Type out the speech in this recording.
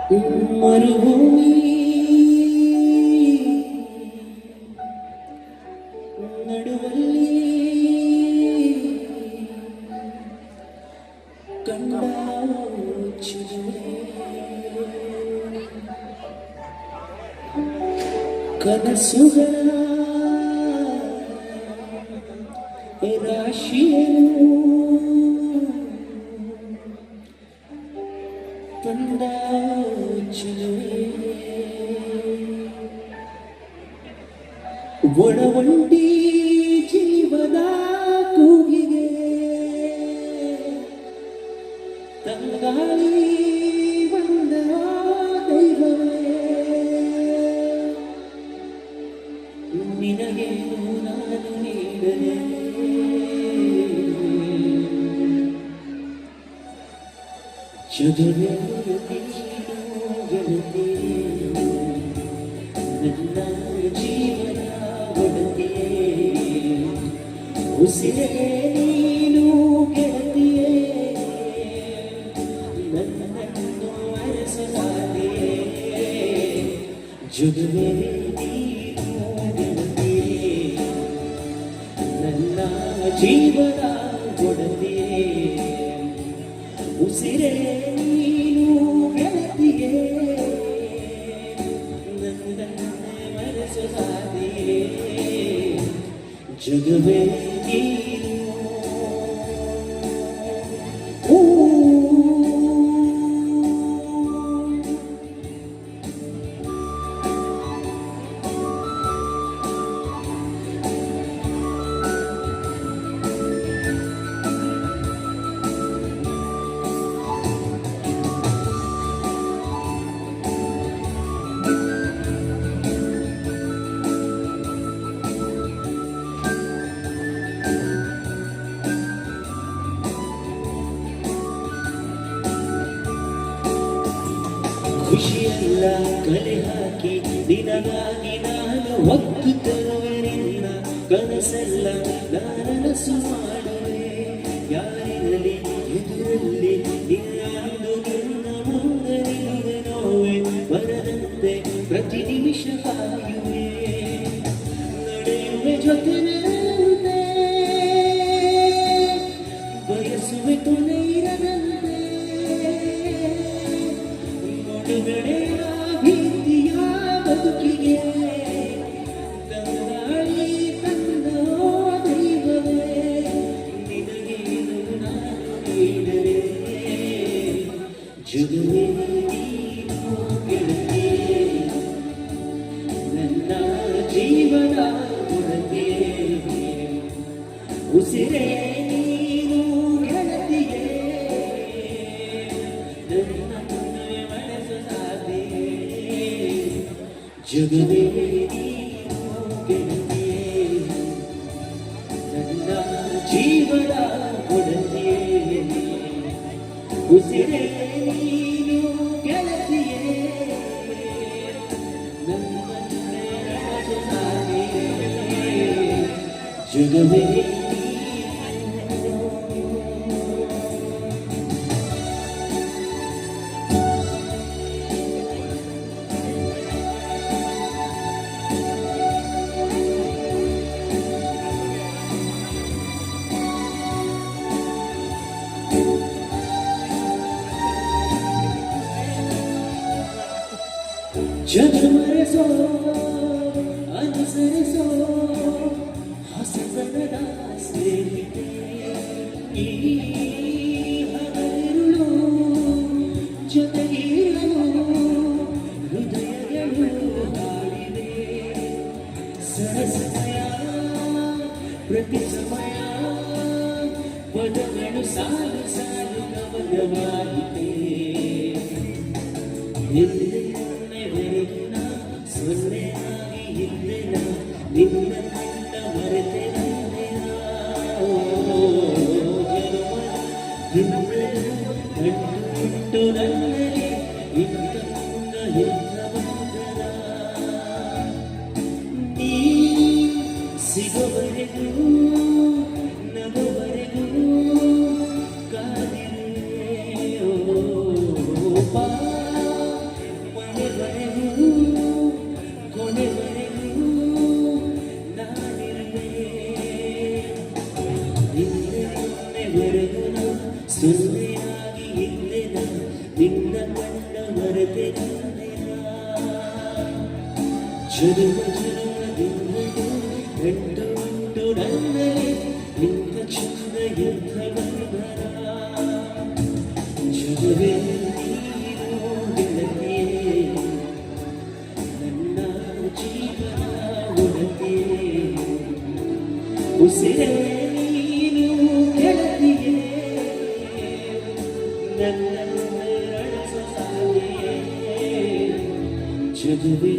ಮರುಭೂಮಿ ನಡುವಲ್ಲಿ ಕಂಡ ಚಿಗುರೆ ಕನಸುಗಳ ರಾಶಿಯನು ತಂದ ಚಿಲುವೆ ಒಳವಂಡಿ ಜೀವನ ಕೂಗಿಗೆ ತಂಗಾಳಿ ಬಂದ ದೈವವೇ ನಿನಗೇನು ನಾನು ನೀಡಲೇ ಜಗವೇ ಗೆಳತಿ ನನ್ನ ಜೀವನ ಒಡತಿಯೇ ಉಸಿರೇ ನೀನು ಗೆಳತಿಯೇ ನನ್ನನ್ನು ಅರಸಲಾದೆಯೇ ಜಗವೇ ನೀನು ಗೆಳತಿಯೇ ನನ್ನ ಜೀವನ ಒಡತಿಯೇ ಉಸಿರೇ ನೀನು ಗೆಳತಿಯೇ ನನ್ನನ್ನೇ ಮರೆಸಲಾದೆಯೇ ಜಗವೇ ನೀನು ಖುಷಿಯೆಲ್ಲ ಕಲೆ ಹಾಕಿ ನಿನಗಾಗಿ ನಾನು ಹೊತ್ತು ತರುವೆ ನಿನ್ನ ಕನಸೆಲ್ಲ ನಾನನಸು ಮಾಡುವೆ ಯಾರಿರಲಿ ಎದುರಲ್ಲಿ ನಿನ್ನೊಂದು ನಿನ್ನ ಮುಂದೆ ನಿಲ್ಲುವೆ ನೋವೆ ಬರದಂತೆ ಪ್ರತಿ ನಿಮಿಷ ಕಾಯುವೆ ನಡೆಯುವೆ ಜೊತೆನಂತೆ ಬಯಸುವೆ ತೊನೆ ಇರದಂತೆ ಬಿಡೆಯ ಭೀತಿಯ ಬದುಕಿಗೆ ತಂಗಾಳಿ ತಂದೋ ದೈವವೇ ನಿನಗೇನು ನಾನು ನೀಡಲೇ ಜಗವೇ ನೀನು ಗೆಳತಿಯೇ ನನ್ನ ಜೀವನ ಒಡತಿಯೇ ಉಸಿರೇ ನೀನು ಗೆಳತಿಯೇ ಜಗವೇ ನೀನು ಗೆಳತಿಯೇ ನನ್ನ ಜೀವನ ಒಡತಿಯೇ ಉಸಿರೇ ನೀನು ಗೆಳತಿಯೇ ನನ್ನನ್ನೇ ಮರೆಸಲಾದೆಯೇ ಜಗವೇ ಜಗಮರೆಸೋ ಅನುಸರಿಸೋ ಹೊಸತನದ ಸ್ನೇಹಿತೆ ಈ ಹಗಲಿರುಳು ಜೊತೆಗಿರಲು ಹೃದಯಗಳು ಹಾಡಿವೆ ಸರಸಮಯ ಪ್ರತಿ ಸಮಯ ಪದಗಳು ಸಾಲು ಸಾಲು ಗಮನವಾಗಿದೆ ಸೊನ್ನೆಯಾಗಿ ಇದ್ದೆನ ನಿನ್ನ ಕಂಡ ಮರೆತೆ ಕಂಡು ನನ್ನಲ್ಲಿ ಇಂತಂಗ ಹೆಜ್ಜವಾದರ ನೀ ಸಿಗುವರೆಗೂ ನಗುವರೆಗೂ ಕಾದಿರುವೆ ಕಂಡ ಮರೆತೆ ಜನ್ಮ ಜನ್ಮದಿಂದಲೂ ಗಂಟು ಉಂಟು ನನ್ನಲ್ಲಿ ಇಂಥ ಚಂದ ಎಂಥ ಬಂಧನ ಜಗವೇ ನೀನು ಗೆಳತಿಯೇ ನನ್ನ ಜೀವನ ಒಡತಿಯೇ ಉಸಿರೇ ನೀನು ಗೆಳತಿಯೇ ನನ್ನನ್ನು ನಡೆಸೋ ಸಾಗಿಯೇ ಜಗವೇ